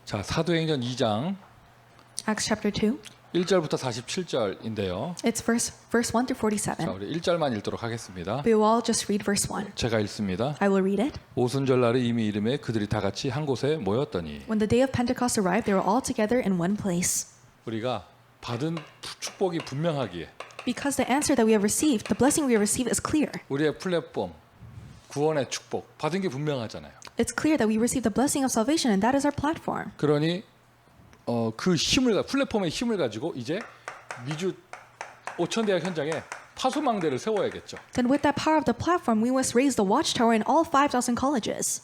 자, 사도행전 2장 Acts chapter 2. 1절부터 47절인데요. It's verse 1 through 47. 자, 우리 1절만 읽도록 하겠습니다. We will all just read verse 1. 제가 읽습니다. I will read it. 오순절 날에 이미 이름에 그들이 다 같이 한 곳에 모였더니 When the day of Pentecost arrived, they were all together in one place. 우리가 받은 축복이 분명하기에 Because the answer that we have received, the blessing we have received is clear. 우리의 플랫폼 구원의 축복 받은 게 분명하잖아요. It's clear that we received the blessing of salvation, and that is our platform. 그러니 그 힘을 플랫폼의 힘을 가지고 이제 미주 오천대학 현장에 파수망대를 세워야겠죠. Then with that power of the platform, we must raise the watchtower in all 5,000 colleges.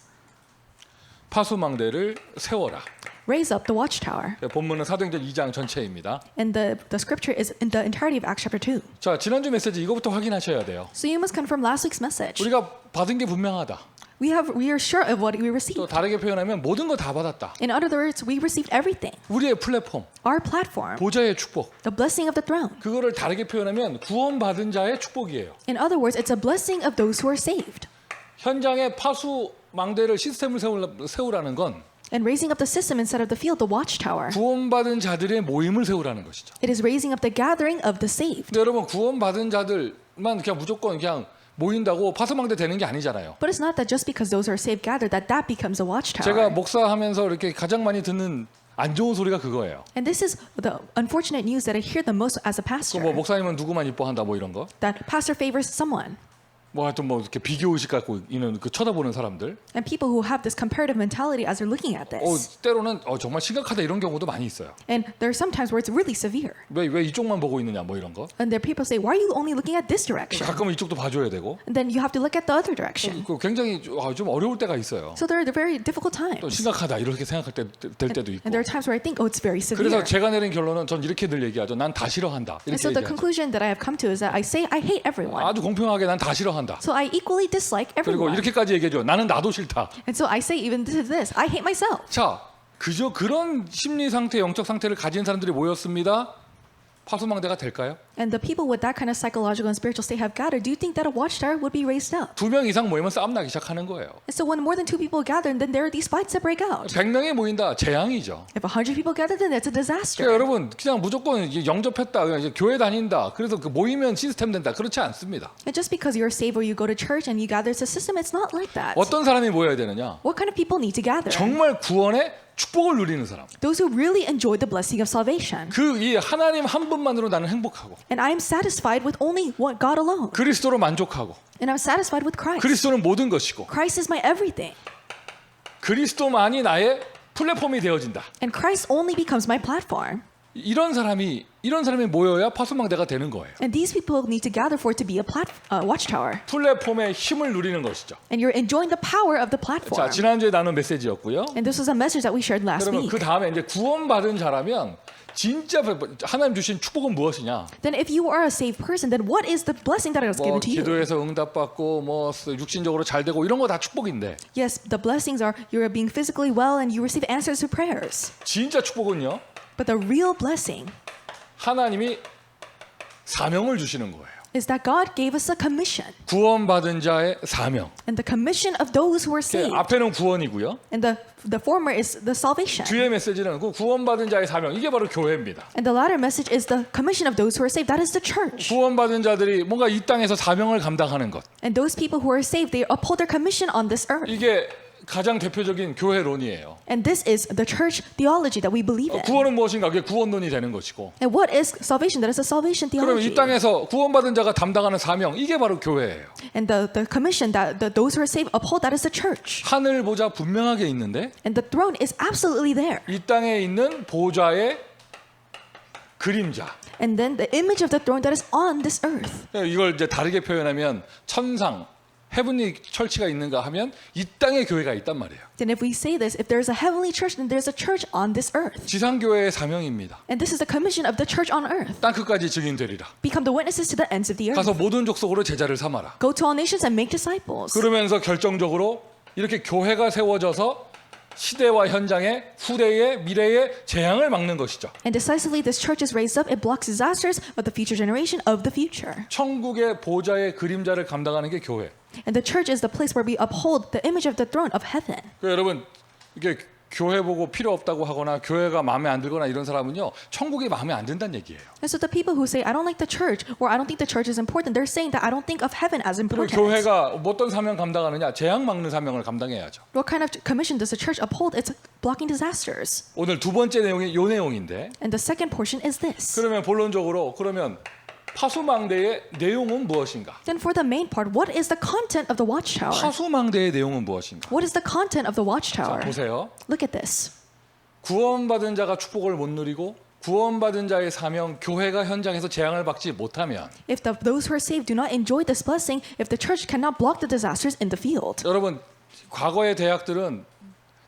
파수망대를 세워라. Raise up the watchtower. 본문은 사도행전 2장 전체입니다. And the scripture is in the entirety of Acts chapter 2. 자, 지난주 메시지 이거부터 확인하셔야 돼요. So you must confirm last week's message. 우리가 받은 게 분명하다. We are sure of what we 또 received. 다르게 표현하면 모든 거 다 받았다. In other words, we received everything. 우리의 플랫폼, Our platform, 보좌의 축복. the blessing of the throne. 그거를 다르게 표현하면 구원받은 자의 축복이에요. In other words, it's a blessing of those who are saved. 현장에 파수망대를 시스템을 세우라는 건 And raising up the system instead of the field, the watchtower. 구원받은 자들의 모임을 세우라는 것이죠. It is raising up the gathering of the saved. 근데 여러분 구원받은 자들만 그냥 무조건 그냥 모인다고 파수망대 되는 게 아니잖아요. But it's not that just because those who are saved gather that becomes a watchtower. 제가 목사하면서 이렇게 가장 많이 듣는 안 좋은 소리가 그거예요. And this is the unfortunate news that I hear the most as a 그 pastor. 뭐 목사님은 누구만 이뻐한다 뭐 이런 거. That pastor favors someone. 뭐 하여튼 뭐 이렇게 비교 의식 갖고 있는 그 쳐다보는 사람들. And people who have this comparative mentality as they're looking at this. 때로는 정말 심각하다 이런 경우도 많이 있어요. And there are some times where it's really severe. 왜 이쪽만 보고 있느냐 뭐 이런 거. And there are people say, why are you only looking at this direction? 가끔은 이쪽도 봐줘야 되고. And then you have to look at the other direction. 그 굉장히 좀 어려울 때가 있어요. So there are very difficult 또 times. 심각하다 이렇게 생각할 될 때도 있고. And there are times where I think, oh, it's very severe. 그래서 제가 내린 결론은 전 이렇게 늘 얘기하죠. 난 다 싫어한다. And 이렇게 so the 얘기하죠. conclusion that I have come to is that I say I hate everyone. 아주 공평하게 난 다 싫어한다. So I equally dislike 그리고 everyone. 이렇게까지 얘기해줘. 나는 나도 싫다. And so I say even to this, I hate myself. 자, 그저 그런 심리 상태, 영적 상태를 가진 사람들이 모였습니다. 파수망대가 될까요? And the people with that kind of psychological and spiritual state have gathered. Do you think that a watchtower would be raised up? 2명 이상 모이면 싸움 나기 시작하는 거예요. And so when more than 2 people gather, then there are these fights that break out. 100명이 모인다. 재앙이죠. If 100 people gather, then it's a disaster. 그러니까 여러분 그냥 무조건 이제 영접했다. 그냥 이제 교회 다닌다. 그래서 그 모이면 시스템 된다. 그렇지 않습니다. And just because you're saved or you go to church and you gather, it's a system. It's not like that. 어떤 사람이 모여야 되느냐? What kind of people need to gather? 정말 구원의 축복을 누리는 사람. Those who really enjoy the blessing of salvation. 그 이 하나님 한 분만으로 나는 행복하고 And I am satisfied with only what God alone. 그리스도로 만족하고 And I'm satisfied with Christ. 그리스도는 모든 것이고 Christ is my everything. 그리스도만이 나의 플랫폼이 되어진다. And Christ only becomes my platform. 이런 사람이 모여야 파수망대가 되는 거예요. And these people need to gather for it to be a watchtower. 플랫폼의 힘을 누리는 것이죠. And you're enjoying the power of the 자, platform. 지난주에 나눈 메시지였고요. And this was a message that we shared last 그러면 week. 그 다음에 이제 구원받은 자라면 진짜 하나님 주신 축복은 무엇이냐? Then if you are a saved person, then what is the blessing that is 뭐 given to you? 기도해서 응답받고 뭐 육신적으로 잘 되고 이런 거 다 축복인데 Yes, the blessings are you're being physically well and you receive answers to prayers. 진짜 축복은요. But the real blessing 하나님이 사명을 주시는 거예요. is that God gave us a commission. 구원받은 자의 사명. And the commission of those who are saved. 앞에는 구원이고요. And the former is the salvation. 뒤에 메시지는 그 구원받은 자의 사명. 이게 바로 교회입니다. And the latter message is the commission of those who are saved. That is the church. 구원받은 자들이 뭔가 이 땅에서 사명을 감당하는 것. And those people who are saved, they uphold their commission on this earth. 이게 가장 대표적인 교회론이에요. And this is the church theology that we believe in. 구원은 무엇인가? 그게 구원론이 되는 것이고. And what is salvation? That is a salvation 그러면 theology. 이 땅에서 구원받은 자가 담당하는 사명, 이게 바로 교회예요. And the commission that those who are saved uphold, that is the church. 하늘 보좌 분명하게 있는데 And the throne is absolutely there. 이 땅에 있는 보좌의 그림자. And then the image of the throne that is on this earth. 이걸 이제 다르게 표현하면 천상, 헤븐리 철치가 있는가 하면 이 땅에 교회가 있단 말이에요. Then if we say this, if there's a heavenly church, then there's a church on this earth. 지상교회의 사명입니다. And this is the commission of the church on earth. 땅 끝까지 증인되리라. Become the witnesses to the ends of the earth. 가서 모든 족속으로 제자를 삼아라. Go to all nations and make disciples. 그러면서 결정적으로 이렇게 교회가 세워져서 시대와 현장의 후대의 미래의 재앙을 막는 것이죠. And decisively, this church is raised up. It blocks disasters of the future generation of the future. 천국의 보좌의 그림자를 감당하는 게 교회. And the church is the place where we uphold the image of the throne of heaven. 여러분 이게 교회 보고 필요 없다고 하거나 교회가 마음에 안 들거나 이런 사람은요, 천국이 마음에 안 든다는 얘기예요. And so the people who say, I don't like the church, or I don't think the church is important, they're saying that I don't think of heaven as 그리고 important. 교회가 어떤 사명 감당하느냐? 재앙 막는 사명을 감당해야죠. What kind of commission does the church uphold? It's blocking disasters. 오늘 두 번째 내용이 요 내용인데, And the second portion is this. 그러면 본론적으로 그러면 파수망대의 내용은 무엇인가? Then for the main part, what is the content of the watchtower? 파수망대의 내용은 무엇인가? What is the content of the 자, watchtower? 보세요. Look at this. 구원받은 자가 축복을 못 누리고 구원받은 자의 사명 교회가 현장에서 재앙을 받지 못하면, If those who are saved do not enjoy this blessing, if the church cannot block the disasters in the field. 여러분 과거의 대학들은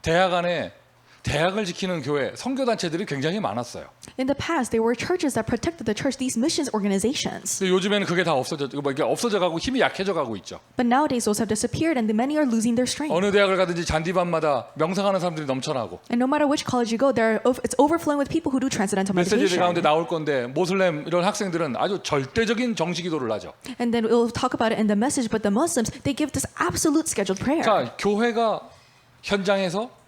대학 안에 대학을 지키는 교회, 선교단체들이 굉장히 많았어요. In the past, there were churches that protected the church, these missions organizations. 근데 요즘에는 그게 다 없어져 가고 힘이 약해져 가고 있죠. But nowadays, those have disappeared and many are losing their strength. 어느 대학을 가든지 잔디밭마다 명상하는 사람들이 넘쳐나고, And no matter which college you go, it's overflowing with people who do transcendental 메시지 가운데 meditation. 나올 건데 모슬렘 이런 학생들은 아주 절대적인 정식 기도를 하죠. And then we'll talk about it in the message, but the Muslims, they give this absolute scheduled prayer. 자, 교회가 현장에서,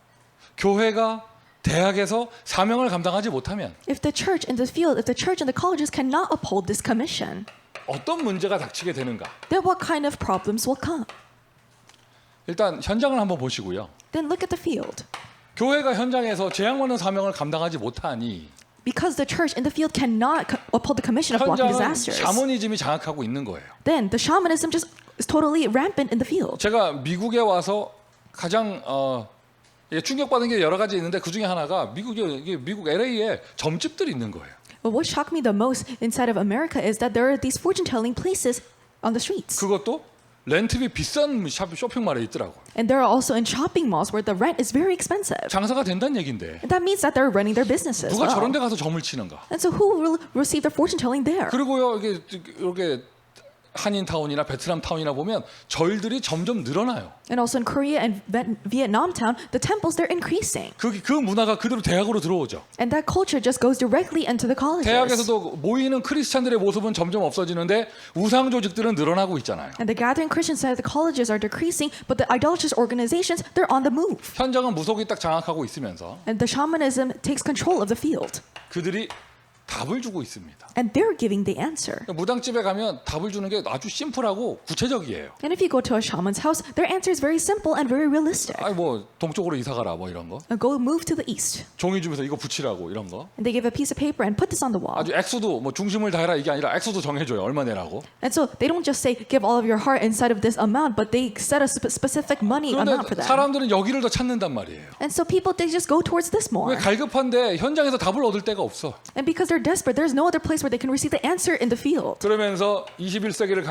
교회가 대학에서 사명을 감당하지 못하면 If the church in the field, if the church in the colleges cannot uphold this commission, 어떤 문제가 닥치게 되는가? then what kind of problems will come? 일단 현장을 한번 보시고요. Then look at the field. 교회가 현장에서 재앙 받는 사명을 감당하지 못하니 Because the church in the field cannot uphold the commission of blocking 현장은 disasters, 샤머니즘이 장악하고 있는 거예요. then the shamanism just is totally rampant in the field. 제가 미국에 와서 가장 충격받은 게 여러 가지 있는데 그 중에 하나가 미국 LA에 점집들이 있는 거예요. But what shocked me the most inside of America is that there are these fortune-telling places on the streets. 그것도 렌트비 비싼 쇼핑몰에 있더라고요. And there are also in shopping malls where the rent is very expensive. 장사가 된다는 얘긴데 And that means that they're running their businesses 누가 저런 데 well. 가서 점을 치는가? And so who will receive their fortune-telling there? 그리고요 이렇게 한인타운이나 베트남타운이나 보면 절들이 점점 늘어나요. And also in Korea and Vietnam town, the temples, they're increasing. 그 문화가 그대로 대학으로 들어오죠. And that culture just goes directly into the colleges. 대학에서도 모이는 크리스찬들의 모습은 점점 없어지는데 우상 조직들은 늘어나고 있잖아요. And the gathering Christians at the colleges are decreasing, but the idolatrous organizations, they're on the move. 현장은 무속이 딱 장악하고 있으면서 And the shamanism takes control of the field. 그들이 답을 주고 있습니다. And they're giving the answer. 무당집에 가면 답을 주는 게 아주 심플하고 구체적이에요. And if you go to a shaman's house, their answer is very simple and very realistic. 아니 뭐 동쪽으로 이사 가라 뭐 이런 거. Go move to the east. 종이 주면서 이거 붙이라고 이런 거. And they give a piece of paper and put this on the wall. 아주 액수도 뭐 중심을 다해라 이게 아니라 액수도 정해줘요. 얼마 내라고. And so they don't just say give all of your heart inside of this amount, but they set a specific money amount for 그런데 that. 사람들은 여기를 더 찾는단 말이에요. And so people, they just go towards this more. 왜 갈급한데 현장에서 답을 얻을 데가 없어. And because they're desperate, there's no other place where they can receive the answer in the field. 그러면서 21세기를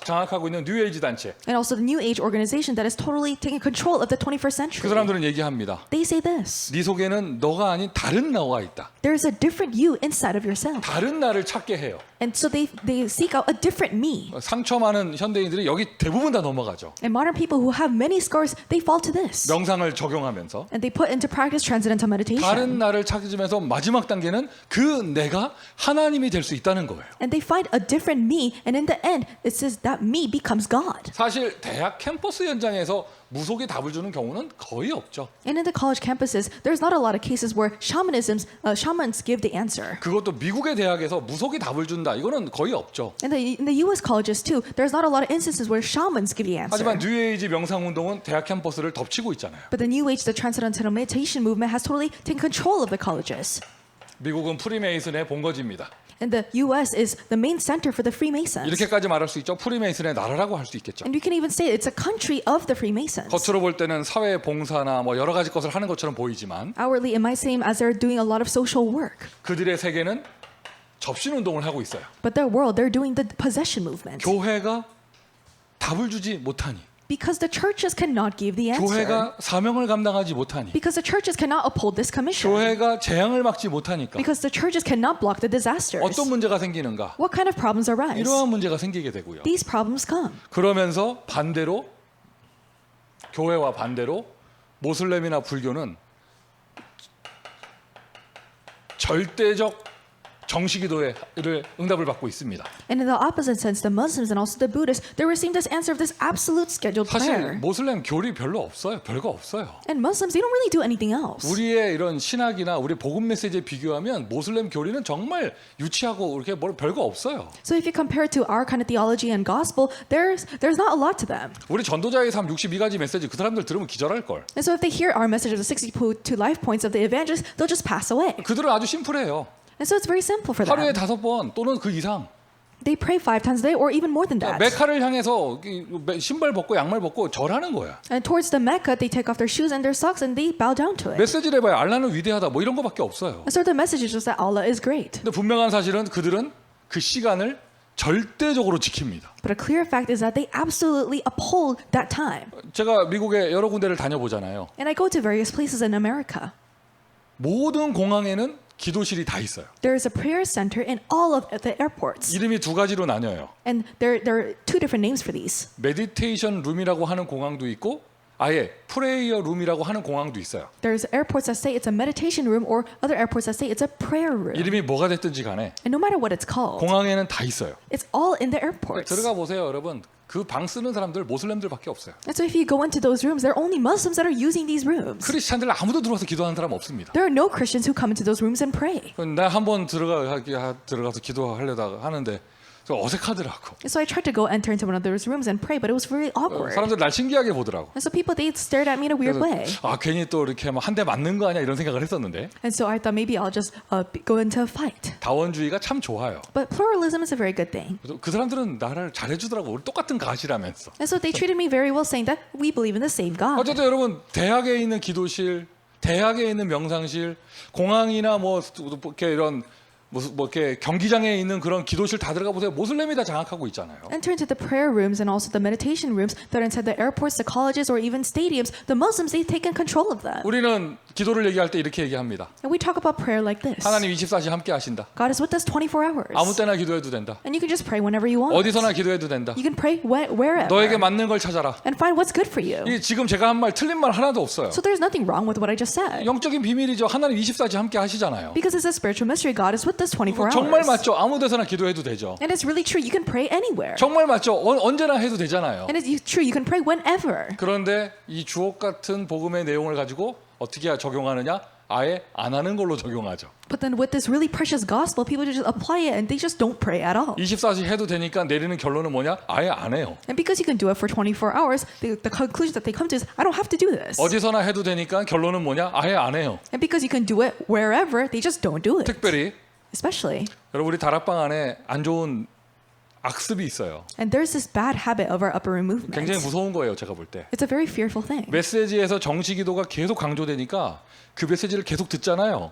장악하고 있는 뉴에이지 단체. And also the New Age organization that is totally taking control of the 21st century. 그 사람들은 얘기합니다. They say this. 네 속에는 너가 아닌 다른 나가 있다. There's a different you inside of yourself. 다른 나를 찾게 해요. And so they seek out a different me. 상처 많은 현대인들이 여기 대부분 다 넘어가죠. And modern people who have many scars, they fall to this. 명상을 적용하면서 And they put into practice transcendental meditation. 다른 나를 찾으면서 마지막 단계는 그 내가 하나님이 될 수 있다는 거예요. And they find a different me, and in the end, it says that me becomes God. 사실 대학 캠퍼스 현장에서 무속이 답을 주는 경우는 거의 없죠. And in the college campuses, there's not a lot of cases where shamans give the answer. 그것도 미국의 대학에서 무속이 답을 준다. 이거는 거의 없죠. In the U.S. colleges too, there's not a lot of instances where shamans give the answer. 하지만 뉴에이지 명상 운동은 대학 캠퍼스를 덮치고 있잖아요. But the New Age, the transcendental meditation movement has totally taken control of the colleges. 미국은 프리메이슨의 본거지입니다. And the U.S. is the main center for the Freemasons. 이렇게까지 말할 수 있죠. 프리메이슨의 나라라고 할 수 있겠죠. And you can even say it's a country of the Freemasons. 겉으로 볼 때는 사회 봉사나 뭐 여러 가지 것을 하는 것처럼 보이지만 Outwardly, it might seem as they're doing a lot of social work. 그들의 세계는 접신 운동을 하고 있어요. But their world, they're doing the possession movement. 교회가 답을 주지 못하니, Because the churches cannot give the answer. 교회가 사명을 감당하지 못하니, Because the churches cannot uphold this commission. 교회가 재앙을 막지 못하니까 Because the churches cannot block the disasters. 어떤 문제가 생기는가? What kind of problems arise? 이러한 문제가 생기게 되고요. These problems come. 그러면서 반대로 교회와 반대로 모슬렘이나 불교는 절대적 정식기도를 응답을 받고 있습니다. And in the opposite sense, the Muslims and also the Buddhists, they received this answer of this absolute scheduled 사실 prayer. 모슬렘 교리 별로 없어요. 별거 없어요. And Muslims, they don't really do anything else. 우리의 이런 신학이나 우리 복음 메시지에 비교하면 모슬렘 교리는 정말 유치하고 이렇게 뭐 별거 없어요. So if you compare it to our kind of theology and gospel, there's not a lot to them. 우리 전도자의 삶 62가지 메시지 그 사람들 들으면 기절할 걸. And so if they hear our message of the 62 life points of the evangelist, they'll just pass away. 그들은 아주 심플해요. And so it's very simple for 하루에 them. 5번 또는 그 이상. They pray 5 times a day or even more than that. 메카를 향해서 신발 벗고 양말 벗고 절하는 거야. And towards the Mecca, they take off their shoes and their socks and they bow down to it. 메시지를 해봐야 알라는 위대하다 뭐 이런 거밖에 없어요. And so the message is just that Allah is great. 근데 분명한 사실은 그들은 그 시간을 절대적으로 지킵니다. But a clear fact is that they absolutely uphold that time. 제가 미국에 여러 군데를 다녀보잖아요. And I go to various places in America. 모든 공항에는 기도실이 다 있어요. There is a prayer center in all of the airports. 이름이 두 가지로 나뉘어요. And there are two different names for these. 메디테이션 룸이라고 하는 공항도 있고 아예 프레이어 룸이라고 하는 공항도 있어요. There's airports that say it's a meditation room or other airports that say it's a prayer room. 이름이 뭐가 됐든지 간에 And no matter what it's called, 공항에는 다 있어요. it's all in the airports. 들어가 보세요, 여러분. 그 방 쓰는 사람들 모슬렘들밖에 없어요. And so if you go into those rooms, there are only Muslims that are using these rooms. 크리스찬들 아무도 들어와서 기도하는 사람 없습니다. There are no Christians who come into those rooms and pray. 나 한번 들어가서 기도하려다가 하는데 좀 어색하더라고. And so I tried to go enter into one of those rooms and pray, but it was very awkward. 사람들 날 신기하게 보더라고. And so people, they stared at me in a weird way. 아 괜히 또 이렇게 한 대 맞는 거 아니야 이런 생각을 했었는데 And so I thought maybe I'll just go into a fight. 다원주의가 참 좋아요. But pluralism is a very good thing. 그래서 그 사람들은 나를 잘해주더라고. 우리 똑같은 가시라면서. And so they treated me very well, saying that we believe in the same God. 어쨌든 여러분 대학에 있는 기도실, 대학에 있는 명상실, 공항이나 뭐 이렇게 이런 뭐 이렇게 경기장에 있는 그런 기도실 다 들어가 보세요. 모슬렘이 다 장악하고 있잖아요. Enter into the prayer rooms and also the meditation rooms that are inside the airports, the colleges, or even stadiums. The Muslims, they've taken control of them. 우리는 기도를 얘기할 때 이렇게 얘기합니다. And we talk about prayer like this. 하나님 24시 함께 하신다. God is with us 24 hours. 아무 때나 기도해도 된다. And you can just pray whenever you want. 어디서나 기도해도 된다. You can pray wherever. 너에게 맞는 걸 찾아라. And find what's good for you. 이 지금 제가 한 말 틀린 말 하나도 없어요. So there's nothing wrong with what I just said. 영적인 비밀이죠. 하나님 24시 함께 하시잖아요. Because it's a spiritual mystery. God is with us 24 정말 hours. 맞죠. 아무 데서나 기도해도 되죠. And it's really true. You can pray anywhere. 정말 맞죠. 언제나 해도 되잖아요. And it's true. You can pray whenever. 그런데 이 주옥 같은 복음의 내용을 가지고 어떻게 적용하느냐? 아예 안 하는 걸로 적용하죠. But then with this really precious gospel, people just apply it and they just don't pray at all. 24시 해도 되니까 내리는 결론은 뭐냐? 아예 안 해요. And because you can do it for 24 hours, the conclusion that they come to is, I don't have to do this. 어디서나 해도 되니까 결론은 뭐냐? 아예 안 해요. And because you can do it wherever, they just don't do it. 특별히 Especially. 여러분 우리 다락방 안에 안 좋은 악습이 있어요. And there's this bad habit of our upper room movement. 굉장히 무서운 거예요, 제가 볼 때. It's a very fearful thing. 메시지에서 정시기도가 계속 강조되니까 그 메시지를 계속 듣잖아요.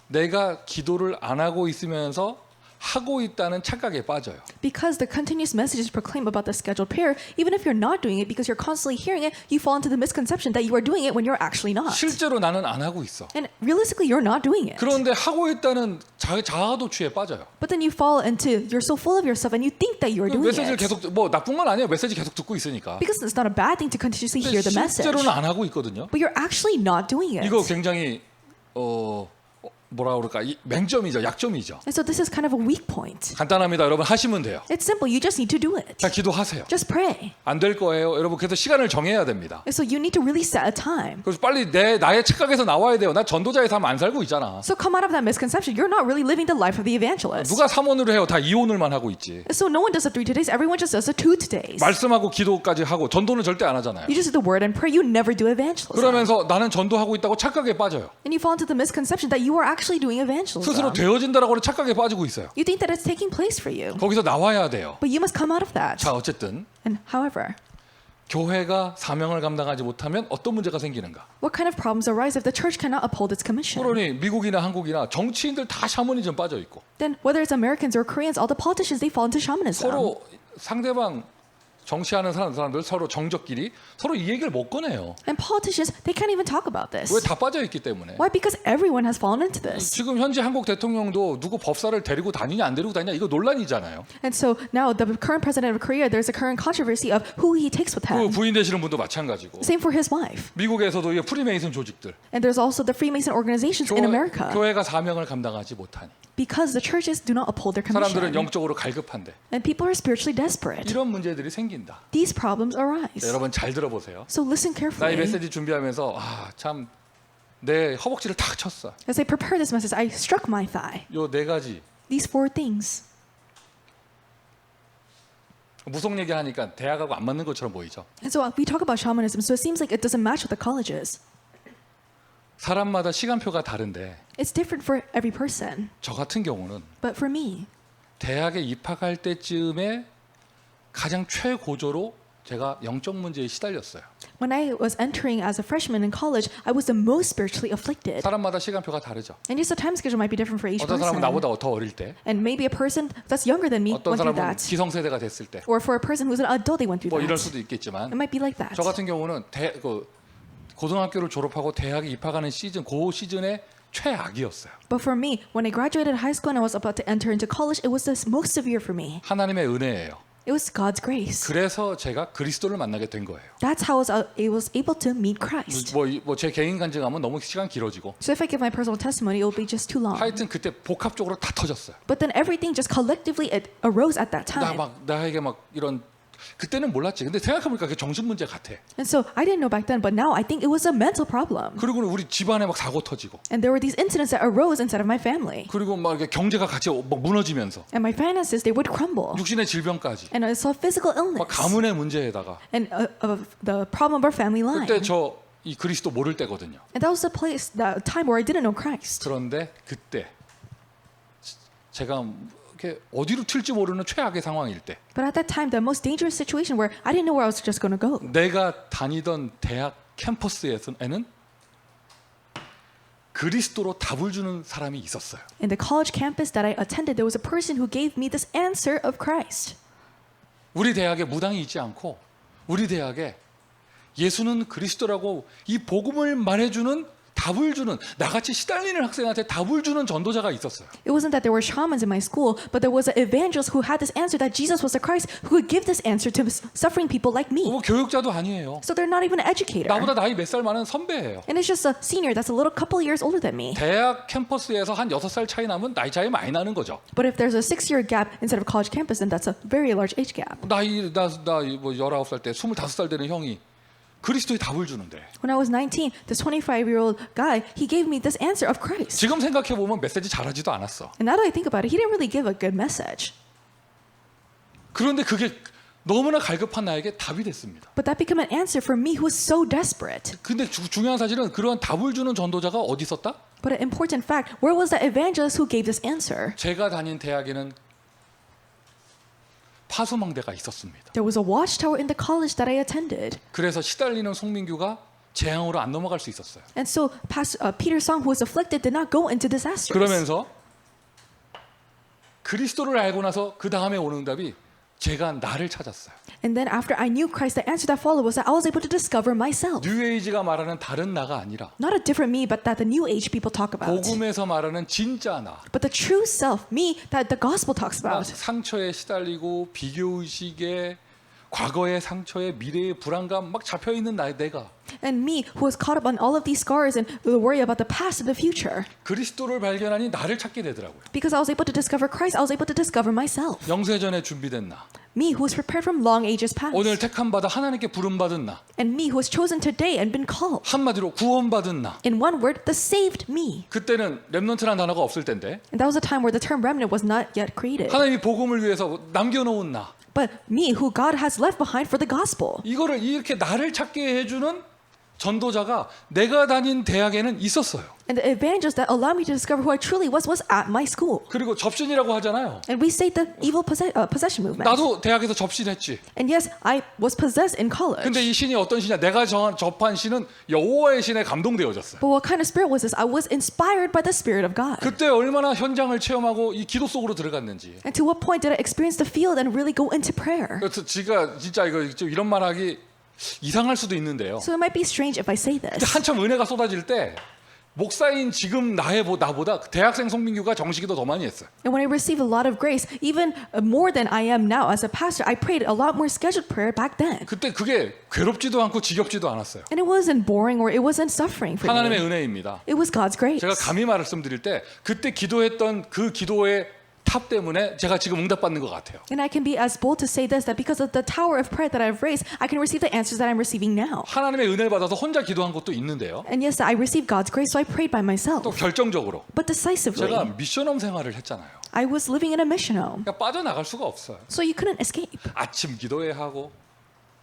내가 기도를 안 하고 있으면서 하고 있다는 착각에 빠져요. Because the continuous messages proclaim about the scheduled prayer, even if you're not doing it because you're constantly hearing it, you fall into the misconception that you are doing it when you're actually not. 실제로 나는 안 하고 있어. And realistically, you're not doing it. 그런데 하고 있다는 자아도취에 빠져요. But then you fall into, you're so full of yourself and you think that you are doing 메시지를 it. 계속 뭐 나쁜 건 아니에요. 메시지 계속 듣고 있으니까. Because it's not a bad thing to continuously hear the message. 실제로는 안 하고 있거든요. But you're actually not doing it. 이거 굉장히 뭐라 그럴까? 맹점이죠. 약점이죠. And so this is kind of a weak point. 간단합니다. 여러분 하시면 돼요. It's simple. You just need to do it. 자, 기도하세요. Just pray. 안 될 거예요. 여러분 그래서 시간을 정해야 됩니다. And so you need to really set a time. 그래서 빨리 나의 착각에서 나와야 돼요. 나 전도자의 삶 안 살고 있잖아. So come out of that misconception. You're not really living the life of the evangelist. 누가 3원으로 해요? 다 2원을만 하고 있지. So no one does the 3 todays. Everyone just does the 2 todays. 말씀하고 기도까지 하고 전도는 절대 안 하잖아요. You just do the word and pray. You never do evangelism. 그러면서 나는 전도하고 있다고 착각에 빠져요. And you fall into the misconception that you are actually doing evangelism. 스스로 되어진다라고 하는 착각에 빠지고 있어요. You think that it's taking place for you. 거기서 나와야 돼요. But you must come out of that. 자, 어쨌든 And however, 교회가 사명을 감당하지 못하면 어떤 문제가 생기는가? what kind of problems arise if the church cannot uphold its commission? 그러니 미국이나 한국이나 정치인들 다 샤머니즘 빠져 있고 Then whether it's Americans or Koreans, all the politicians, they fall into shamanism. 서로 상대방 정치하는 사람들 서로 정적끼리 서로 이 얘기를 못 꺼내요. And politicians, they can't even talk about this. 왜 다 빠져 있기 때문에. Why? Because everyone has fallen into this. 지금 현재 한국 대통령도 누구 법사를 데리고 다니냐 안 데리고 다니냐 이거 논란이잖아요. And so now the current president of Korea, there's a current controversy of who he takes with 그 him. 부인 되시는 분도 마찬가지고. Same for his wife. 미국에서도 이 프리메이슨 조직들. And there's also the Freemason organizations in America. 교회가 사명을 감당하지 못하니. Because the churches do not uphold their 사람들은 commission. 영적으로 갈급한데. And people are spiritually desperate. 이런 문제들이 생긴다. These problems arise. 여러분 잘 들어보세요. So listen 나 이 carefully. 메시지 준비하면서 참 내 허벅지를 탁 쳤어. As I prepare this message, I struck my thigh. 요 네 가지. These 4 things. 무속 얘기하니까 대학하고 안 맞는 것처럼 보이죠. And so we talk about shamanism, so it seems like it doesn't match with the colleges. 사람마다 시간표가 다른데 It's different for every person. 저 같은 경우는 But for me, 대학에 입학할 때쯤에 가장 최고조로 제가 영적 문제에 시달렸어요. when I was entering as a freshman in college, I was the most spiritually afflicted. 사람마다 시간표가 다르죠. And yes, the time schedule might be different for each 어떤 사람은 person. 나보다 더 어릴 때, And maybe a person that's younger than me 어떤 went through 사람은 that. 기성세대가 됐을 때, Or for a person who's an adult, they went through 뭐 이럴 that. 수도 있겠지만 It might be like that. 저 같은 경우는 고등학교를 졸업하고 대학에 입학하는 시즌, 그 시즌에 최악이었어요. But for me, when I graduated high school and I was about to enter into college, it was the most severe for me. 하나님의 은혜예요. It was God's grace. 그래서 제가 그리스도를 만나게 된 거예요. That's how I was able to meet Christ. 제 개인 간증하면 너무 시간 길어지고 So if I give my personal testimony, it will be just too long. 하여튼 그때 복합적으로 다 터졌어요. But then everything just collectively it arose at that time. 나에게 막 이런 그때는 몰랐지. 근데 생각해보니까 그게 정신 문제 같아. And so I didn't know back then, but now I think it was a mental problem. 그리고 우리 집안에 막 사고 터지고, And there were these incidents that arose inside of my family. 그리고 막 이렇게 경제가 같이 막 무너지면서 And my finances, they would crumble. 육신의 질병까지, And I saw physical 막 illness. 가문의 문제에다가 And of the problem of our family line. 그때 저 이 그리스도 모를 때거든요. And that was the place, the time where I didn't know Christ. 그런데 그때 제가 이렇게 어디로 튈지 모르는 최악의 상황일 때, But at that time, the most dangerous situation where I didn't know where I was just going to go. 내가 다니던 대학 캠퍼스에는 그리스도로 답을 주는 사람이 있었어요. In the college campus that I attended, there was a person who gave me this answer of Christ. 우리 대학에 무당이 있지 않고 우리 대학에 예수는 그리스도라고 이 복음을 말해주는 답을 주는 나같이 시달리는 학생한테 답을 주는 전도자가 있었어요. It wasn't that there were shamans in my school, but there was an evangelist who had this answer that Jesus was the Christ who could give this answer to suffering people like me. 뭐 교육자도 아니에요. So they're not even an educator. 나보다 나이 몇 살 많은 선배예요. And it's just a senior that's a little couple years older than me. 대학 캠퍼스에서 한 6살 차이 나면 나이 차이 많이 나는 거죠. But if there's a 6-year gap instead of college campus, then that's a very large age gap. 나 뭐 19살 때 25살 되는 형이 그리스도의 답을 주는데 When I was 19, this 25-year-old guy, he gave me this answer of Christ. 지금 생각해 보면 메시지 잘하지도 않았어. And now that I think about it, he didn't really give a good message. 그런데 그게 너무나 갈급한 나에게 답이 됐습니다. But that became an answer for me who was so desperate. 근데 중요한 사실은 그런 답을 주는 전도자가 어디 있었다? But an important fact, where was the evangelist who gave this answer? 제가 다닌 대학에는 파수망대가 있었습니다. There was a watchtower in the college that I attended. 그래서 시달리는 송민규가 재앙으로 안 넘어갈 수 있었어요. And so Peter Song, who was afflicted, did not go into disasters. 그러면서 그리스도를 알고 나서 그 다음에 오는 답이 제가 나를 찾았어요. And then after I knew Christ, the answer that followed was that I was able to discover myself. 뉴에이지가 말하는 다른 나가 아니라 Not a different me, but that the New Age people talk about. 복음에서 말하는 진짜 나. But the true self, me, that the gospel talks 막 about. 상처에 시달리고 비교의식에 과거의 상처에 미래의 불안감 막 잡혀 있는 내가 And me, who was caught up on all of these scars and the worry about the past and the future. 그리스도를 발견하니 나를 찾게 되더라고요. Because I was able to discover Christ, I was able to discover myself. 영세전에 준비된 나. Me, who was prepared from long ages past. 오늘 택함 받아 하나님께 부름 받은 나. And me, who was chosen today and been called. 한마디로 구원받은 나. In one word, the saved me. 그때는 렘넌트라는 단어가 없을 텐데 And that was a time where the term remnant was not yet created. 하나님이 복음을 위해서 남겨놓은 나. But me, who God has left behind for the gospel. 이거를 이렇게 나를 찾게 해주는 전도자가 내가 다닌 대학에는 있었어요. And the evangelist that allowed me to discover who I truly was at my school. 그리고 접신이라고 하잖아요. And we state the evil possession movement. 나도 대학에서 접신했지. And yes, I was possessed in college. 근데 이 신이 어떤 신이야? 내가 접한 신은 여호와의 신에 감동되어졌어요. But what kind of spirit was this? I was inspired by the Spirit of God. 그때 얼마나 현장을 체험하고 이 기도 속으로 들어갔는지. And to what point did I experience the field and really go into prayer? 그래서 제가 진짜 이거 좀 이런 말하기 이상할 수도 있는데요. So it might be strange if I say 근데 this. 한참 은혜가 쏟아질 때 목사인 지금 나보다 대학생 송민규가 정식기도 더 많이 했어요. And when I received a lot of grace, even more than I am now as a pastor, I prayed a lot more scheduled prayer back then. 그때 그게 괴롭지도 않고 지겹지도 않았어요. And it wasn't boring or it wasn't suffering for 하나님의 me. 은혜입니다. It was God's grace. 제가 감히 말씀드릴 때 그때 기도했던 그 기도의 탑 때문에 제가 지금 응답받는 것 같아요. And I can be as bold to say this, that because of the tower of prayer that I've raised, I can receive the answers that I'm receiving now. 하나님의 은혜를 받아서 혼자 기도한 것도 있는데요. And yes, I received God's grace, so I prayed by myself. 또 결정적으로 But decisively, 제가 미션홈 생활을 했잖아요. I was living in a mission home, 그러니까 빠져나갈 수가 없어요. so you couldn't escape. 아침 기도회 하고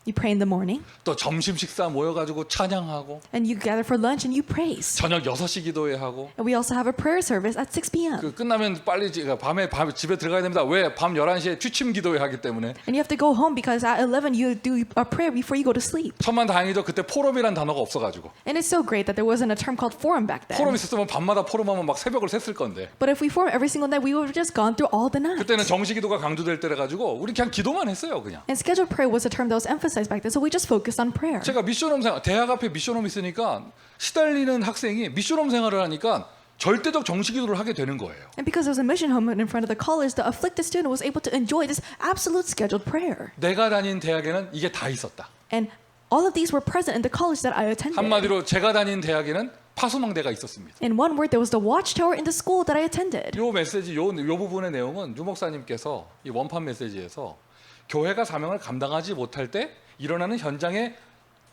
You pray in the morning, 또 점심 식사 모여가지고 찬양하고 and you gather for lunch and you praise. 저녁 6시 기도회 하고 And we also have a prayer service at 6 p.m. 그 끝나면 빨리 밤에 집에 들어가야 됩니다. 왜? 밤 11시에 취침 기도회 하기 때문에. And you have to go home because at 11 you do a prayer before you go to sleep. 천만 다행이죠. 그때 포럼이란 단어가 없어가지고. And it's so great that there wasn't a term called forum back 포럼 then. 있었으면 밤마다 포럼하면 막 새벽을 샜을 건데. But if we forum every single night, we would have just gone through all the night. 그때는 정시 기도가 강조될 때라 가지고 우리 그냥 기도만 했어요, 그냥. And scheduled prayer was a term that was emphasized back then, so we just focused on prayer. 제가 미션홈 생활, 대학 앞에 미션홈 있으니까 시달리는 학생이 미션홈 생활을 하니까 절대적 정시 기도를 하게 되는 거예요. And because there was a mission home in front of the college, the afflicted student was able to enjoy this absolute scheduled prayer. 내가 다닌 대학에는 이게 다 있었다. And all of these were present in the college that I attended. 한마디로 제가 다닌 대학에는 파수망대가 있었습니다. In one word, there was the watchtower in the school that I attended. 요 메시지, 요 부분의 내용은 유 목사님께서 이 원판 메시지에서 교회가 사명을 감당하지 못할 때 일어나는 현장의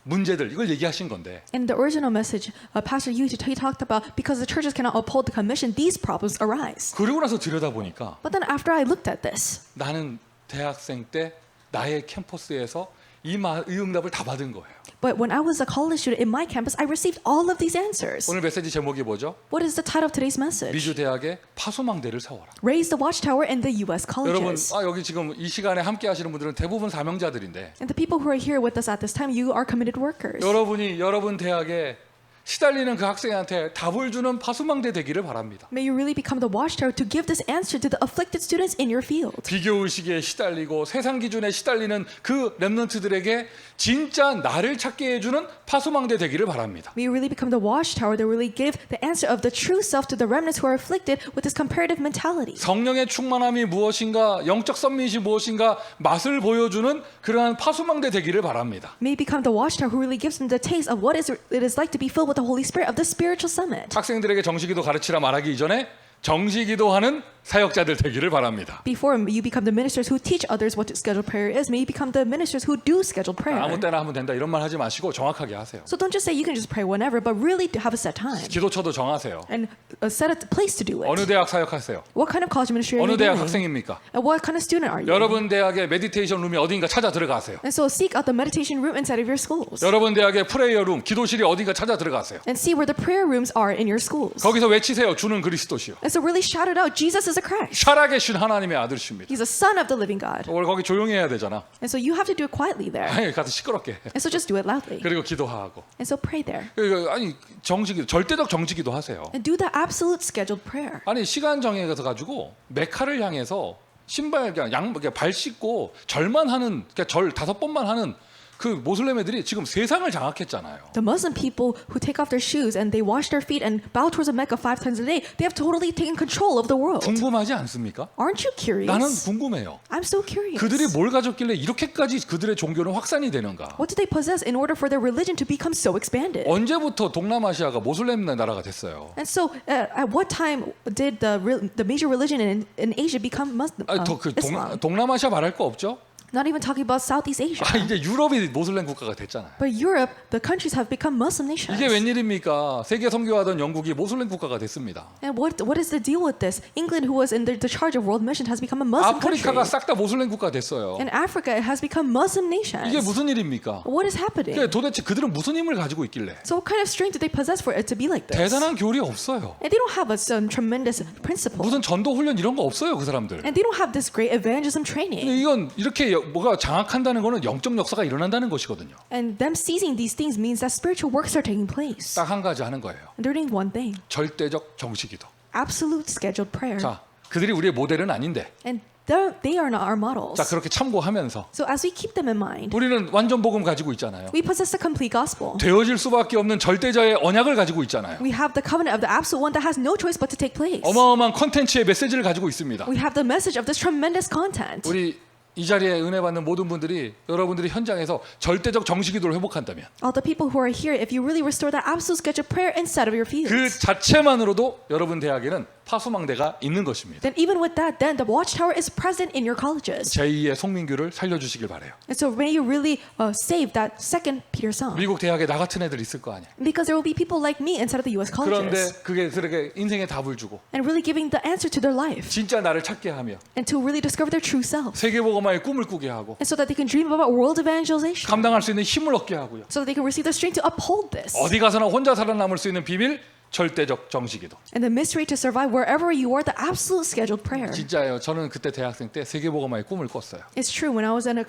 문제들 이걸 얘기하신 건데. In the original message, Pastor Yu talked about because the churches cannot uphold the commission, these problems arise. 그러고 나서 들여다보니까 But then after I looked at this, 나는 대학생 때 나의 캠퍼스에서 이 응답을 다 받은 거예요. but when I was a college student in my campus, I received all of these answers. 오늘 메시지 제목이 뭐죠? What is the title of today's message? 미주 대학의 파수망대를 세워라. Raise the watchtower in the U.S. 여러분, colleges. 여기 지금 이 시간에 함께 하시는 분들은 대부분 사명자들인데 And the people who are here with us at this time, you are committed workers. 여러분이 여러분 대학에 시달리는 그 학생한테 답을 주는 파수망대 되기를 바랍니다. May you really become the watchtower to give this answer to the afflicted students in your field. 비교의식에 시달리고 세상 기준에 시달리는 그 렘넌트들에게 진짜 나를 찾게 해주는 파수망대 되기를 바랍니다. May you really become the watchtower that really give the answer of the true self to the remnants who are afflicted with this comparative mentality. 성령의 충만함이 무엇인가, 영적 썸밋이 무엇인가 맛을 보여주는 그러한 파수망대 되기를 바랍니다. May you become the watchtower who really gives them the taste of what it is like to be filled with the Holy Spirit of the spiritual summit. 학생들에게 정시기도 가르치라 말하기 이전에 정시기도하는 사역자들 되기를 바랍니다. Before you become the ministers who teach others what scheduled prayer is, may you become the ministers who do scheduled prayer. 아무 때나 하면 된다 이런 말 하지 마시고 정확하게 하세요. So don't just say you can just pray whenever, but really have a set time 기도처도 정하세요. and set a place to do 어느 it. 대학 사역하세요? What kind of college ministry are 어느 you 대학 doing? 학생입니까? And what kind of student are you? 여러분 대학의 메디테이션 룸이 어딘가 찾아 들어가세요. And so seek out the meditation room inside of your schools. 여러분 대학의 프레이어 룸, 기도실이 어딘가 찾아 들어가세요. And see where the prayer rooms are in your schools. 거기서 외치세요. 주는 그리스도시요. And so really shout it out, Jesus is a Christ. 살아계신 하나님의 아들십니다. He's a son of the living God. 오늘 거기 조용히 해야 되잖아. And so you have to do it quietly there. 아니 가서 시끄럽게 해. And so just do it loudly. 그리고 기도하고. And so pray there. 아니 정직이 절대적 정직기도 하세요. And do the absolute scheduled prayer. 아니 시간 정해서 가지고 메카를 향해서 신발 그냥 발 씻고 절만 하는 그러니까 절 5번만 하는 그 모슬렘 애들이 지금 세상을 장악했잖아요. The Muslim people who take off their shoes and they wash their feet and bow towards the Mecca 5 times a day, they have totally taken control of the world. 궁금하지 않습니까? Aren't you curious? 나는 궁금해요. I'm so curious. 그들이 뭘 가졌길래 이렇게까지 그들의 종교는 확산이 되는가? What did they possess in order for their religion to become so expanded? 언제부터 동남아시아가 모슬렘 나라가 됐어요? And so, at what time did the major religion in Asia become Muslim? 아니, Islam? 동남아시아 말할 거 없죠? Not even talking about Southeast Asia. 이제 유럽이 모슬렘 국가가 됐잖아요. But Europe, the countries have become Muslim nations. 이게 웬일입니까? 세계 선교하던 영국이 모슬렘 국가가 됐습니다. And what is the deal with this? England, who was in the charge of world mission, has become a Muslim country. 아프리카가 싹 다 모슬렘 국가 됐어요. And Africa has become Muslim nations. 이게 무슨 일입니까? What is happening? 도대체 그들은 무슨 힘을 가지고 있길래? So what kind of strength do they possess for it to be like this? 대단한 교리 없어요. And they don't have some tremendous principle. 무슨 전도 훈련 이런 거 없어요, 그 사람들. And they don't have this great evangelism 근데 training. 이건 이렇게 뭐가 장악한다는 거는 영적 역사가 일어난다는 것이거든요. And them seizing these things means that spiritual works are taking place. 딱 한 가지 하는 거예요. And they're doing one thing. 절대적 정식기도. Absolute scheduled prayer. 자, 그들이 우리의 모델은 아닌데. And they are not our models. 자, 그렇게 참고하면서 So as we keep them in mind, 우리는 완전 복음 가지고 있잖아요. we possess the complete gospel. 되어질 수밖에 없는 절대자의 언약을 가지고 있잖아요. We have the covenant of the absolute one that has no choice but to take place. 어마어마한 컨텐츠의 메시지를 가지고 있습니다. We have the message of this tremendous content. 우리 이 자리에 은혜 받는 모든 분들이 여러분들이 현장에서 절대적 정식기도를 회복한다면 All the people who are here, if you really restore that absolute scheduled prayer inside of your 그 fields, 자체만으로도 여러분 대학에는 파수망대가 있는 것입니다. then even with that, then the watchtower is present in your colleges. 제2의 송민규를 살려주시길 바래요. And so may you really save that second Peter song. 미국 대학에 나 같은 애들 있을 거 아니야. Because there will be people like me inside of the U.S. 그런데 colleges. 그게 그렇게 인생의 답을 주고 And really giving the answer to their life. 진짜 나를 찾게 하며 And to really discover their true self. 세계복음화의 꿈을 꾸게 하고 And so that they can dream about world evangelization. 감당할 수 있는 힘을 얻게 하고요. So that they can receive the strength to uphold this. 어디 가서나 혼자 살아남을 수 있는 비밀 절대적 정식기도. And the mystery to survive wherever you are, the absolute scheduled prayer. 진짜예요. 저는 그때 대학생 때 세계복음화의 꿈을 꿨어요. It's true. When I was in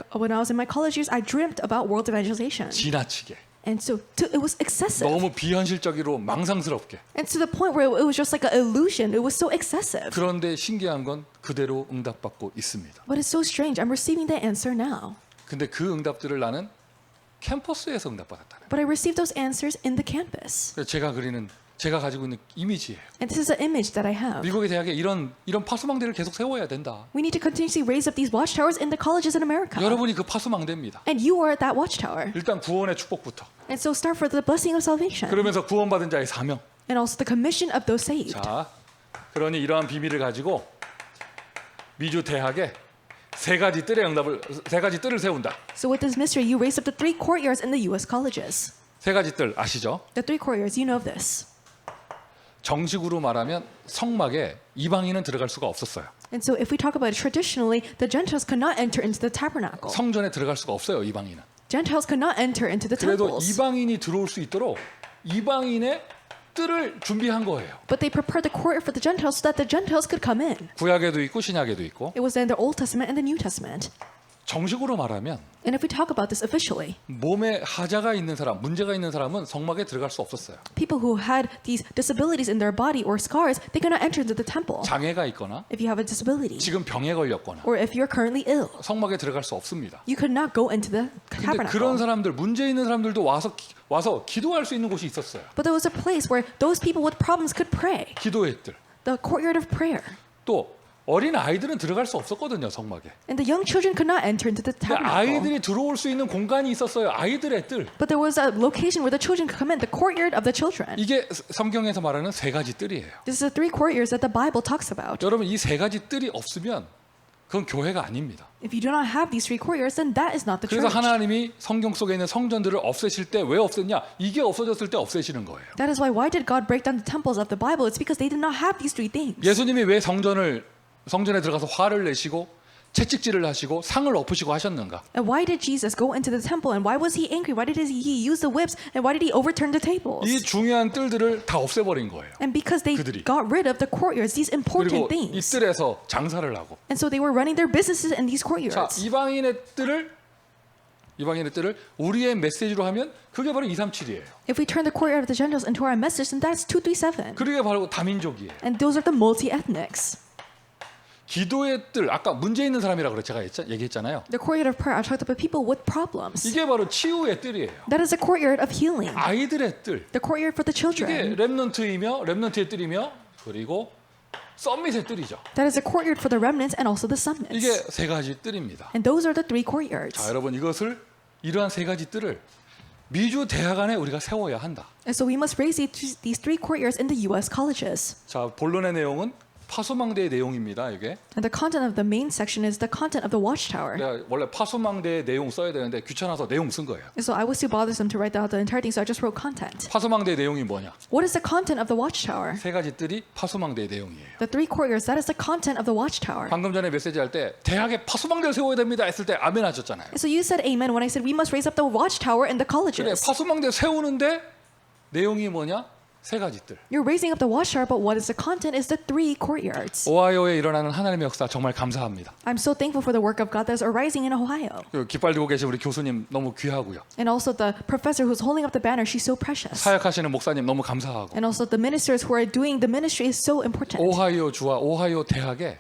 my college years, I dreamt about world evangelization. 지나치게. And so it was excessive. 너무 비현실적이로 망상스럽게. And to the point where it was just like an illusion. It was so excessive. 그런데 신기한 건 그대로 응답받고 있습니다. But it's so strange. I'm receiving the answer now. 근데 그 응답들을 나는 캠퍼스에서 응답받았다는. But I received those answers in the campus. 그래서 제가 가지고 있는 이미지예요. And this is an image that I have. 미국의 대학에 이런 파수망대를 계속 세워야 된다. We need to continuously raise up these watchtowers in the colleges in America. 여러분이 그 파수망대입니다. And you are that watchtower. 일단 구원의 축복부터. And so start for the blessing of salvation. 그러면서 구원받은 자의 사명. And also the commission of those saved. 자, 그러니 이러한 비밀을 가지고 미주 대학에 세 가지 뜰을 세운다. So with this mystery, you raise up the 3 courtyards in the U.S. colleges. 세 가지 뜰 아시죠? The 3 courtyards, you know of this. 정식으로 말하면 성막에 이방인은 들어갈 수가 없었어요. And so if we talk about it traditionally, the Gentiles could not enter into the tabernacle. 성전에 들어갈 수가 없어요, 이방인은. Gentiles could not enter into the 그래도 temples. 이방인이 들어올 수 있도록 이방인의 뜰을 준비한 거예요. But they prepared the courtyard for the Gentiles so that the Gentiles could come in. 구약에도 있고 신약에도 있고. It was in the Old Testament and the New Testament. 정식으로 말하면 And if we talk about this officially, 몸에 하자가 있는 사람, 문제가 있는 사람은 성막에 들어갈 수 없었어요. people who had these disabilities in their body or scars, they could not enter into the temple. 장애가 있거나 If you have a disability, 지금 병에 걸렸거나 or if you're currently ill, 성막에 들어갈 수 없습니다. you could not go into the 근데 그런 tabernacle. 사람들, 문제 있는 사람들도 와서 기도할 수 있는 곳이 있었어요. But there was a place where those people with problems could pray, 기도의 뜰. the courtyard of prayer. 또 어린 아이들은 들어갈 수 없었거든요, 성막에. And the young children could not enter into the 근데 tabernacle. 아이들이 들어올 수 있는 공간이 있었어요. 아이들의 뜰. But there was a location where the children could come in, the courtyard of the children. 이게 성경에서 말하는 세 가지 뜰이에요. This is the 3 courtyards that the Bible talks about. 여러분 이 세 가지 뜰이 없으면 그건 교회가 아닙니다. If you do not have these 3 courtyards, then that is not the 그래서 church. 하나님이 성경 속에 있는 성전들을 없애실 때 왜 없앴냐? 이게 없어졌을 때 없애시는 거예요. That is why did God break down the temples of the Bible? It's because they did not have these 3 things. 예수님이 왜 성전에 들어가서 화를 내시고 채찍질을 하시고 상을 엎으시고 하셨는가? And why did Jesus go into the temple? And why was he angry? Why did he use the whips? And why did he overturn the tables? 이 중요한 뜰들을 다 없애버린 거예요. And because they 그들이. got rid of the courtyards, these 그리고 important 이 things. 뜰에서 장사를 하고. And so they were running their businesses in these 자, courtyards. 이방인의 뜰을 우리의 메시지로 하면 그게 바로 237이에요. If we turn the courtyard of the Gentiles into our message, then that's 237. 그게 바로 다민족이에요. And those are the multi-ethnics. 기도의 뜰, 아까 문제 있는 사람이라고 제가 얘기했잖아요. The courtyard of prayer, I talked about people with problems. 이게 바로 치유의 뜰이에요. That is the courtyard of healing. 아이들의 뜰. The courtyard for the 이게 children. 렘넌트의 뜰이며 그리고 썸밋의 뜰이죠. That is the courtyard for the remnants and also the 이게 summits. 세 가지 뜰입니다. And those are the 3 courtyards. 자, 여러분 이러한 세 가지 뜰을 미주 대학 안에 우리가 세워야 한다. And so we must raise these 3 courtyards in the U.S. colleges. 자, 본론의 내용은 파수망대의 내용입니다. 이게 And the content of the main section is the content of the watchtower. 내가 원래 파수망대의 내용 써야 되는데 귀찮아서 내용 쓴 거예요. And so I was too bothersome to write out the entire thing, so I just wrote content. 파수망대의 내용이 뭐냐? What is the content of the watchtower? 세 가지 뜰이 파수망대의 내용이에요. The three courtyards, that is the content of the watchtower. 방금 전에 메시지 할 때 대학에 파수망대를 세워야 됩니다 했을 때 아멘 하셨잖아요. And so you said amen when I said we must raise up the watchtower in the 그래 colleges. 파수망대 세우는데 내용이 뭐냐? 세 가지 뜰. You're raising up the watchtower, but what is the content is the three courtyards. 오하이오에 일어나는 하나님의 역사 정말 감사합니다. I'm so thankful for the work of God that is arising in Ohio. 그 깃발 들고 계신 우리 교수님 너무 귀하고요. And also the professor who's holding up the banner, she's so precious. 사역하시는 목사님 너무 감사하고 And also the ministers who are doing the ministry is so important. 오하이오 주와 오하이오 대학에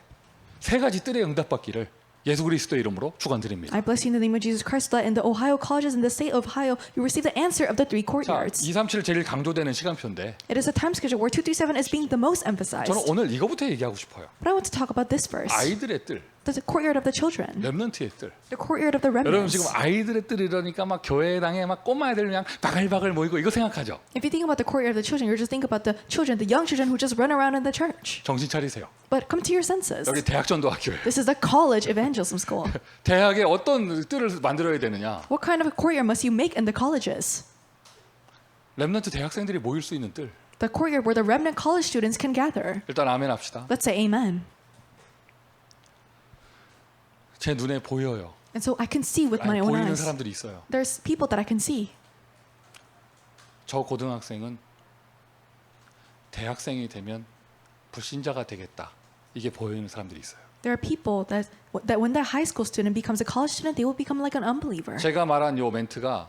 세 가지 뜰에 응답받기를 예수 그리스도의 이름으로 축원드립니다. I bless you in the name of Jesus Christ that in the Ohio colleges in the state of Ohio you receive the answer of the three 자, courtyards. 237 제일 강조되는 시간표인데 It is a time schedule where 237 is being the most emphasized. 저는 오늘 이거부터 얘기하고 싶어요. But I want to talk about this first. 아이들의 뜰, The courtyard of the children. 렘넌트의 뜰. The courtyard of the 여러분 remnants. 지금 아이들의 뜰 이러니까 막 교회당에 막 꼬마 애들 그냥 바글바글 모이고 이거 생각하죠. If you think about the courtyard of the children, you're just thinking about the children, the young children who just run around in the church. 정신 차리세요. But come to your senses. 여기 대학전도학교예요. This is the college evangelism school. 대학에 어떤 뜰을 만들어야 되느냐? What kind of a courtyard must you make in the colleges? 렘넌트 대학생들이 모일 수 있는 뜰. The courtyard where the remnant college students can gather. 일단 아멘 합시다. Let's say amen. 제 눈에 보여요. And so I can see with my 아니, own 보이는 eyes. 사람들이 있어요. There's people that I can see. 저 고등학생은 대학생이 되면 불신자가 되겠다. 이게 보이는 사람들이 있어요. There are people that when that high school student becomes a college student, they will become like an unbeliever. 제가 말한 요 멘트가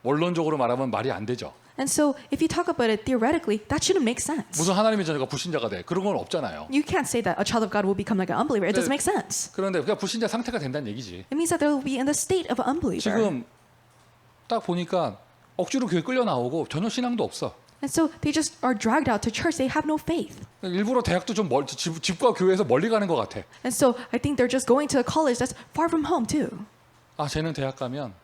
원론적으로 말하면 말이 안 되죠. And so if you talk about it theoretically, that shouldn't make sense. 무슨 하나님의 자녀가 불신자가 돼? 그런 건 없잖아요. You can't say that a child of God will become like an unbeliever. It doesn't make sense. 그런데 그냥 불신자 상태가 된다는 얘기지. It means that they will be in the state of an unbeliever. 지금 딱 보니까 억지로 교회 끌려 나오고 전혀 신앙도 없어. And so they just are dragged out to church. They have no faith. 일부러 대학도 좀 집과 교회에서 멀리 가는 것 같아. And so I think they're just going to a college that's far from home too. 아, 쟤는 대학 가면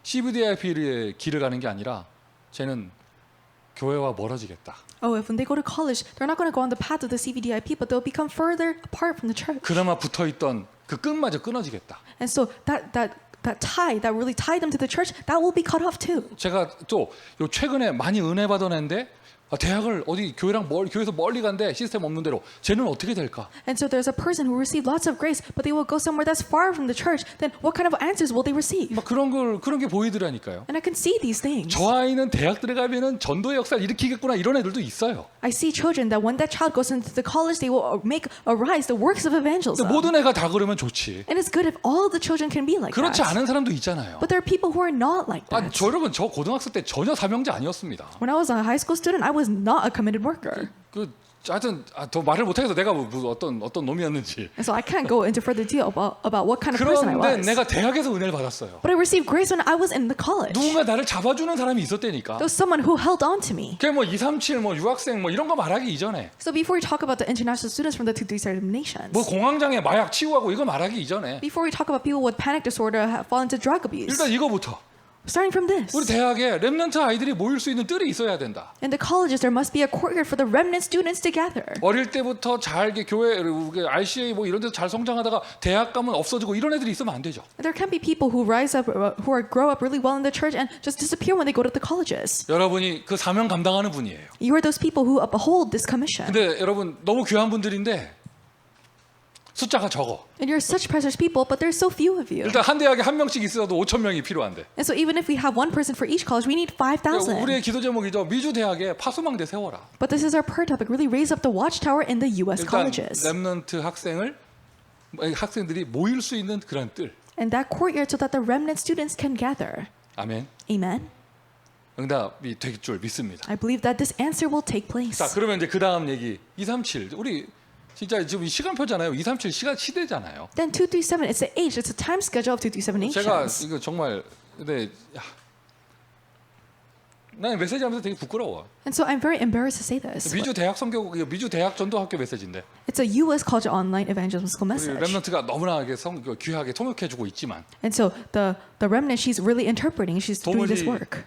CVDIP의 길을 가는 게 아니라 쟤는 교회와 멀어지겠다. Oh, if when they go to college, they're not going to go on the path of the CVDIP, but they'll become further apart from the church. 그나마 붙어있던 그 끈마저 끊어지겠다. And so that tie that really tied them to the church, that will be cut off too. 제가 또 요 최근에 많이 은혜 받은 애인데 대학을 어디 교회에서 멀리 간대 시스템 없는 대로 쟤는 어떻게 될까? And so there's a person who received lots of grace, but they will go somewhere that's far from the church. Then what kind of answers will they receive? 막 그런 게 보이더라니까요. And I can see these things. 저 아이는 대학 들어가면은 전도의 역사를 일으키겠구나 이런 애들도 있어요. I see children that when that child goes into the college, they will make arise the works of 근데 evangelism. 모든 애가 다 그러면 좋지. And it's good if all the children can be like 그렇지 that. 않은 사람도 있잖아요. But there are people who are not like 아, that. 여러분 저 고등학생 때 전혀 사명자 아니었습니다. When I was a high school student, I was not a committed worker. 하여튼 더 말을 못하겠어. 내가 어떤 놈이었는지. And so I can't go into further detail about what kind of person I 그런데 was. 내가 대학에서 은혜를 받았어요. But I received grace when I was in the college. 누군가 나를 잡아주는 사람이 있었다니까. There was someone who held on to me. 그게 뭐 237, 뭐 유학생 뭐 이런 거 말하기 이전에, So before we talk about the international students from the 237 nations, 뭐 공황장애 마약 치유하고 이거 말하기 이전에, before we talk about people with panic disorder have fallen into drug abuse, 일단 이거부터 starting from this, 우리 대학에 렘넌트 아이들이 모일 수 있는 뜰이 있어야 된다. in the colleges there must be a courtyard for the remnant students to gather. 어릴 때부터 잘 교회, RCA 뭐 이런 데서 잘 성장하다가 대학 가면 없어지고 이런 애들이 있으면 안 되죠. There can't be people who rise up, grow up really well in the church and just disappear when they go to the colleges. 여러분이 그 사명 감당하는 분이에요. You are those people who uphold this commission. 근데 여러분 너무 귀한 분들인데 숫자가 적어. And you're such precious people, but there's so few of you. 일단 한 대학에 한 명씩 있어도 5,000명이 필요한데. And so even if we have one person for each college, we need 5,000. 우리의 기도 제목이죠. 미주 대학에 파수망대 세워라. But this is our prayer topic. Really raise up the watchtower in the U.S. 일단 colleges. 렘넌트 학생들이 모일 수 있는 그런 뜰. And that courtyard so that the remnant students can gather. 아멘. Amen. 응답이 될 줄 믿습니다. I believe that this answer will take place. 자, 그러면 이제 그 다음 얘기 237. 우리 진짜 지금 시간표잖아요. 237 시대잖아요. Then 237, it's the age, it's the time schedule of 237 제가 nations. 이거 정말 근데 난 메시지하면서 되게 부끄러워. And so I'm very embarrassed to say this. 미주 대학 전도학교 메시지인데 It's a U.S. college online evangelism school 우리 message. 렘넌트가 너무나 귀하게 통역해주고 있지만 And so the remnant, she's really interpreting, she's doing this 도무지 work.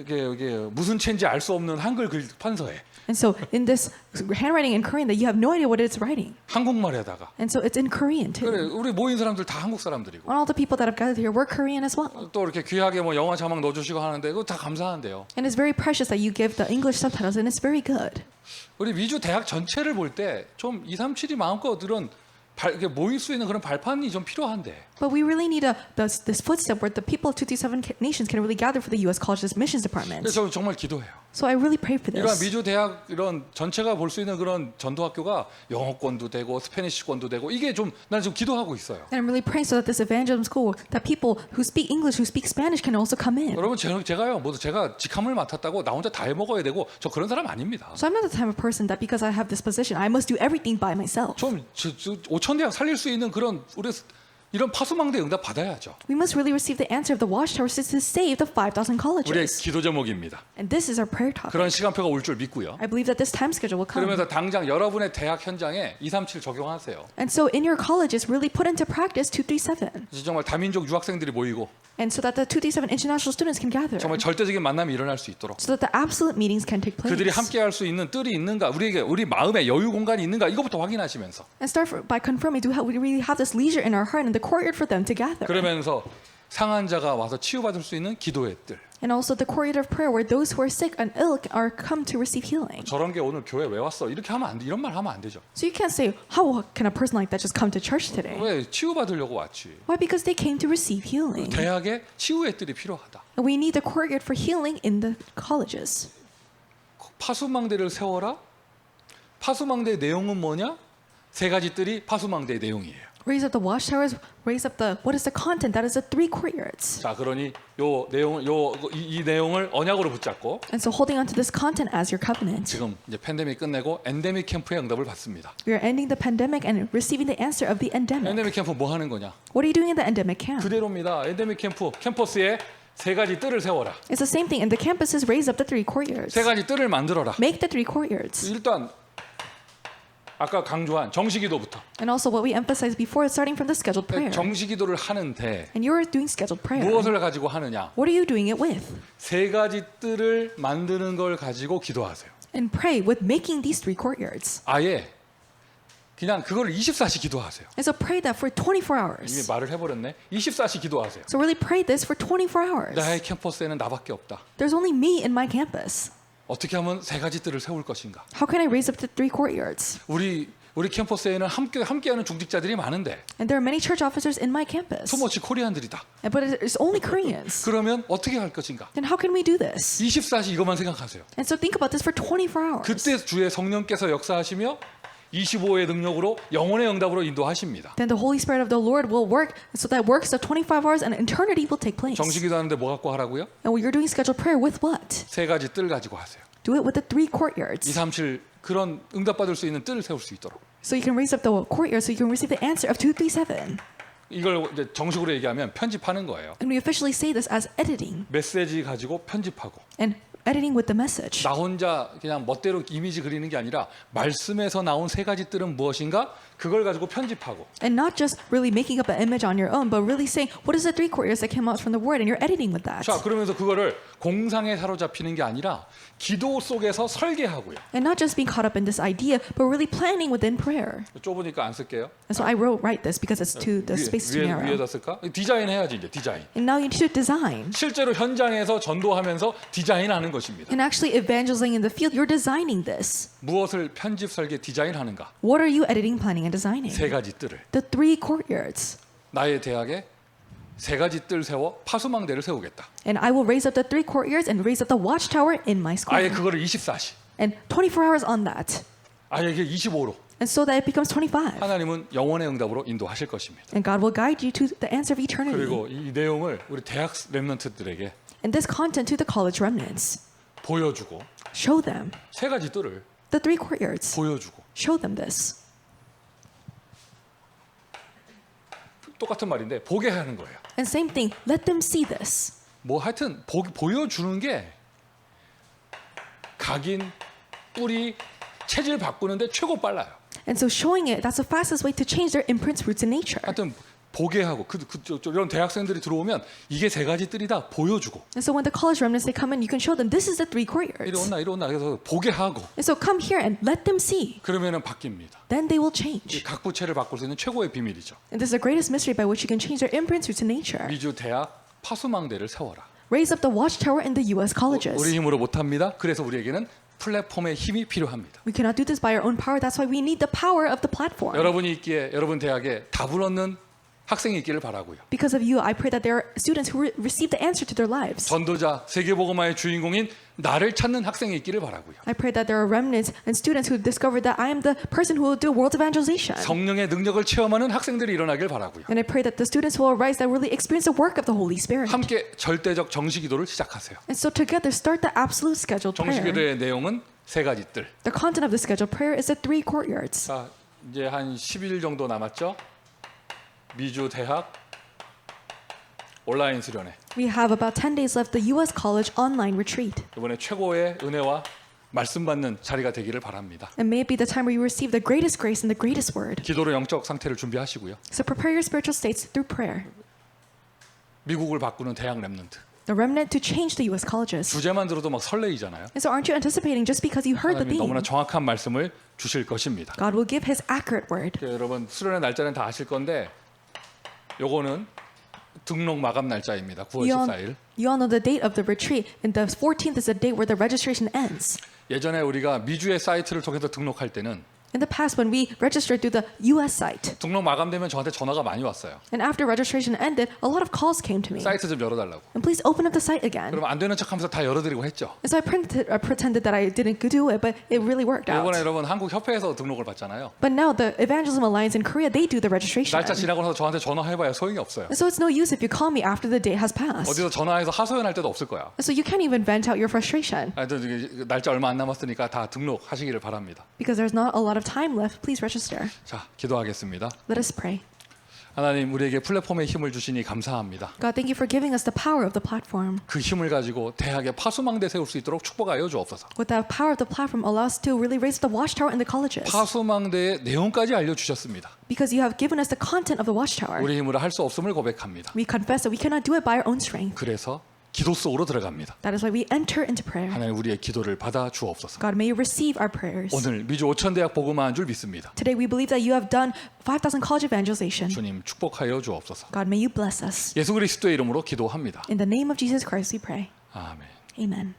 이게 무슨 책인지 알 수 없는 한글 글 판서에 And so in this handwriting in Korean that you have no idea what it's writing. 한국말에다가 And so it's in Korean too. 그래 우리 모인 사람들 다 한국 사람들이고 And all the people that have gathered here were Korean as well. 또 이렇게 귀하게 뭐 영어 자막 넣어주시고 하는데 그거 다 감사한데요. And it's very precious that you give the English subtitles and it's very good. 우리 미주 대학 전체를 볼 때 좀 237이 마음껏 이런 이렇게 모일 수 있는 그런 발판이 좀 필요한데 But we really need this footstep where the people of 237 nations can really gather for the U.S. College's missions department. 그래서 저 정말 기도해요. So I really pray for 이러한 this. 미주 대학 이런 전체가 볼 수 있는 그런 전도학교가 영어권도 되고 스페니쉬권도 되고 이게 좀 나는 지금 기도하고 있어요. And I'm really praying so that this evangelism school, that people who speak English, who speak Spanish can also come in. 여러분 제가요 모두 제가 직함을 맡았다고 나 혼자 다 해먹어야 되고 저 그런 사람 아닙니다. So I'm not the type of person that because I have this position, I must do everything by myself. 좀 5천 대학 살릴 수 있는 그런 우리 이런 파수망대 응답 받아야죠. We must really receive the answer of the watchtower to save the 5,000 우리의 colleges. 기도 제목입니다. And this is our prayer topic. 그런 시간표가 올 줄 믿고요. I believe that this time schedule will come. 그러면서 당장 여러분의 대학 현장에 237 적용하세요. And so in your colleges, really put into practice 237. 정말 다민족 유학생들이 모이고 And so that the 237 international students can gather. 정말 절대적인 만남이 일어날 수 있도록 So that the absolute meetings can take place. 그들이 함께 할 수 있는 뜰이 있는가 우리 마음에 여유 공간이 있는가 이것부터 확인하시면서 And start by confirming, do we really have this leisure in our heart and the courtyard for them to gather? 그러면서 상한 자가 와서 치유받을 수 있는 기도의 뜰. And also the courtyard of prayer where those who are sick and ill are come to receive healing. 저런 게 오늘 교회 왜 왔어? 이렇게 하면 안 돼. 이런 말 하면 안 되죠. So you can't say, how can a person like that just come to church today? 왜 치유받으려고 왔지? Why? Because they came to receive healing. 대학에 치유의 뜰이 필요하다. And we need the courtyard for healing in the colleges. 파수망대를 세워라. 파수망대의 내용은 뭐냐? 세 가지 뜰이 파수망대의 내용이에요. Raise up the watchtowers, raise up what is the content? That is the 3 courtyards. 자, 그러니 이 내용을 언약으로 붙잡고 And so holding on to this content as your covenant. 지금 이제 팬데믹 끝내고 엔데믹 캠프의 응답을 받습니다. We are ending the pandemic and receiving the answer of the endemic. 엔데믹 캠프 뭐 하는 거냐? What are you doing in the endemic camp? 그대로입니다. 엔데믹 캠프 캠퍼스에 세 가지 뜰을 세워라. It's the same thing. And the campuses raise up the 3 courtyards. 세 가지 뜰을 만들어라. Make the 3 courtyards. 일단 아까 강조한 정시기도부터 And also what we emphasized before, starting from the scheduled prayer. 정시기도를 하는데 And you're doing scheduled prayer. 무엇을 가지고 하느냐? What are you doing it with? 세 가지 뜰을 만드는 걸 가지고 기도하세요. And pray with making these 3 courtyards. 아예 그냥 그걸 24시 기도하세요. And so pray that for 24 이미 hours. 말을 해버렸네. 24시 기도하세요. So really pray this for 24 hours. 나의 캠퍼스에는 나밖에 없다. There's only me in my campus. 어떻게 하면 세 가지 뜰을 세울 것인가? How can I raise up the 3 courtyards? 우리 캠퍼스에는 함께하는 중직자들이 많은데 And there are many church officers in my campus. 투머치 코리안들이다. But it's only Koreans. 그러면 어떻게 할 것인가? Then how can we do this? 24시 이것만 생각하세요. And so think about this for 24 hours. 그때 주의 성령께서 역사하시며 25의 능력으로 영혼의 응답으로 인도하십니다. Then the Holy Spirit of the Lord will work, so that works of 25 hours and eternity will take place. 정시기도 하는데 뭐 갖고 하라고요? And you're doing scheduled prayer with what? 세 가지 뜰 가지고 하세요. Do it with the 3 courtyards. 237 그런 응답받을 수 있는 뜰을 세울 수 있도록. So you can raise up the courtyard so you can receive the answer of 237. 이걸 이제 정식으로 얘기하면 편집하는 거예요. And we officially say this as editing. 메시지 가지고 편집하고. And editing with the message. 나 혼자 그냥 멋대로 이미지 그리는 게 아니라 말씀에서 나온 세 가지 뜰은 무엇인가? 그걸 가지고 편집하고. And not just really making up an image on your own, but really saying, what is the 3 courtyards that came out from the word? And you're editing with that. 자, 그러면서 그거를 공상에 사로잡히는 게 아니라 기도 속에서 설계하고요. And not just being caught up in this idea, but really planning within prayer. 좁으니까 안 쓸게요. And so I write this because it's the space is too narrow. 위에다 쓸까? 디자인 해야지 이제 디자인. And now you need to design. 실제로 현장에서 전도하면서 디자인하는 것입니다. And actually evangelizing in the field, you're designing this. 무엇을 편집 설계 디자인하는가? What are you editing, planning, and designing? 세 가지 뜰을. The 3 courtyards. 나의 대학에 세 가지 뜰 세워 파수망대를 세우겠다. And I will raise up the 3 courtyards and raise up the watchtower in my school. 아예 그거를 24시. And 24 hours on that. 아예 이게 25로. And so that it becomes 25. 하나님은 영원의 응답으로 인도하실 것입니다. And God will guide you to the answer of eternity. 그리고 이 내용을 우리 대학 랩런트들에게 And this content to the college remnants. 보여주고 Show them 세 가지 뜰을 the 3 courtyards. 보여주고 Show them this. 똑같은 말인데 보게 하는 거예요. And same thing, let them see this. 뭐 하여튼 보여주는 게 각인, 뿌리, 체질 바꾸는데 최고 빨라요. And so showing it, that's the fastest way to change their imprints, roots, and nature. 하여튼 보게 하고 이런 대학생들이 들어오면 이게 세 가지 뜰이다 보여주고 And so when the college remnants they come in, you can show them this is the three 이리 courtyards. 온나 그래서 보게 하고 And so come here and let them see. 그러면은 바뀝니다. Then they will 이 change. 각 부채를 바꿀 수 있는 최고의 비밀이죠. And this is the greatest mystery by which you can change their imprints to nature. 미주 대학 파수망대를 세워라. Raise up the watchtower in the U.S. colleges. 우리 힘으로 못합니다. 그래서 우리에게는 플랫폼의 힘이 필요합니다. We cannot do this by our own power. That's why we need the power of the platform. 여러분이 있기에 여러분 대학에 답을 얻는 학생이 있기를 바라고요. Because of you, I pray that there are students who receive the answer to their lives. 전도자 세계복음화의 주인공인 나를 찾는 학생이 있기를 바라고요. I pray that there are remnants and students who discover that I am the person who will do world evangelization. 성령의 능력을 체험하는 학생들이 일어나길 바라고요. And I pray that the students will arise that really experience the work of the Holy Spirit. 함께 절대적 정시기도를 시작하세요. And so together start the absolute scheduled prayer. 정시기도의 내용은 세 가지 뜰. The content of the scheduled prayer is the three courtyards. 자, 이제 한 10일 정도 남았죠. 미주 대학 온라인 수련회. We have about 10 days left the U.S. College online retreat. 이번에 최고의 은혜와 말씀 받는 자리가 되기를 바랍니다. And may it be the time where you receive the greatest grace and the greatest word. 기도로 영적 상태를 준비하시고요. So prepare your spiritual states through prayer. 미국을 바꾸는 대학 랩런트. The remnant to change the U.S. colleges. 주제만 들어도 막 설레이잖아요. And so aren't you anticipating just because you heard the 하나님이 theme? 너무나 정확한 말씀을 주실 것입니다. God will give His accurate word. 여러분 수련의 날짜는 다 아실 건데 요거는 등록 마감 날짜입니다. 9월 14일. You all know the date of the retreat, and the 14th is the date where the registration ends. 예전에 우리가 미주의 사이트를 통해서 등록할 때는 In the past, when we registered through the U.S. site, 등록 마감되면 저한테 전화가 많이 왔어요. and after registration ended, a lot of calls came to me. 사이트 좀 열어달라고. And please open up the site again. 그럼 안 되는 척하면서 다 열어드리고 했죠. And so I pretended that I didn't do it, but it really worked out. 이번에 여러분 한국 협회에서 등록을 받잖아요. But now the Evangelism Alliance in Korea, they do the registration. 날짜 지나고 나서 저한테 전화해봐야 소용이 없어요. And so it's no use if you call me after the date has passed. 어디서 전화해서 하소연할 때도 없을 거야. And so you can't even vent out your frustration 날짜 얼마 안 남았으니까 다 등록하시기를 바랍니다. because there's not a lot of time left. Please register. 자, 기도하겠습니다. Let us pray. 하나님 우리에게 플랫폼의 힘을 주시니 감사합니다. God, thank you for giving us the power of the platform. 그 힘을 가지고 대학에 파수망대 세울 수 있도록 축복하여 주옵소서. With the power of the platform, allow us to really raise the watchtower in the colleges. 파수망대의 내용까지 알려주셨습니다. Because you have given us the content of the watchtower. 우리 힘으로 할 수 없음을 고백합니다. We confess that we cannot do it by our own strength. 그래서 기도 속으로 들어갑니다. That is why we enter into prayer. 하나님 우리의 기도를 받아 주옵소서. God, may you receive our prayers. 오늘 미주 5천 대학 복음화한 줄 믿습니다. Today we believe that you have done 5,000 college evangelization. 주님 축복하여 주옵소서. God, may you bless us. 예수 그리스도의 이름으로 기도합니다. In the name of Jesus Christ we pray. 아멘. Amen.